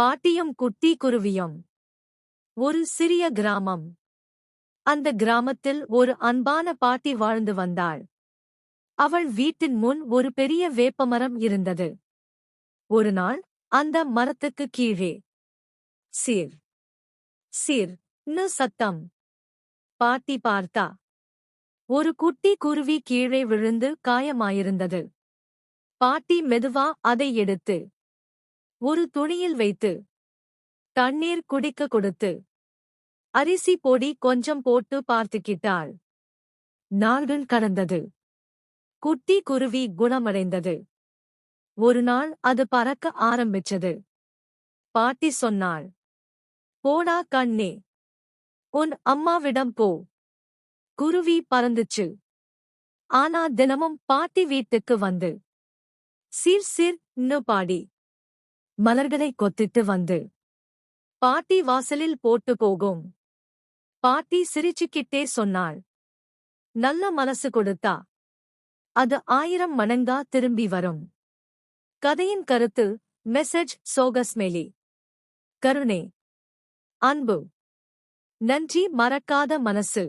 பாட்டியும் குட்டி குருவியும். ஒரு சிறிய கிராமம். அந்த கிராமத்தில் ஒரு அன்பான பாட்டி வாழ்ந்து வந்தாள். அவள் வீட்டின் முன் ஒரு பெரிய வேப்பமரம் இருந்தது. ஒரு நாள் அந்த மரத்துக்கு கீழே சீர் சீர் ன்னு சத்தம். பாட்டி பார்த்தா. ஒரு குட்டி குருவி கீழே விழுந்து காயமாயிருந்தது. பாட்டி மெதுவா அதை எடுத்து ஒரு துணியில் வைத்து தண்ணீர் குடிக்க கொடுத்து அரிசி பொடி கொஞ்சம் போட்டு பார்த்துக்கிட்டாள். நாள்கள் கடந்தது. குட்டி குருவி குணமடைந்தது. ஒரு நாள் அது பறக்க ஆரம்பிச்சது. பாட்டி சொன்னாள், போடா கண்ணே, உன் அம்மாவிடம் போ. குருவி பறந்துச்சு. ஆனா தினமும் பாட்டி வீட்டுக்கு வந்து சீர் சீர்ன்னு பாடி மலர்களை கொத்திட்டு வந்து பாட்டி வாசலில் போட்டு போகும். பாட்டி சிரிச்சுக்கிட்டே சொன்னாள், நல்ல மனசு கொடுத்தா அது 1000 மடங்கா திரும்பி வரும். கதையின் கருத்து மெசேஜ் சோகஸ்மெலி. கருணை, அன்பு, நன்றி, மறக்காத மனசு.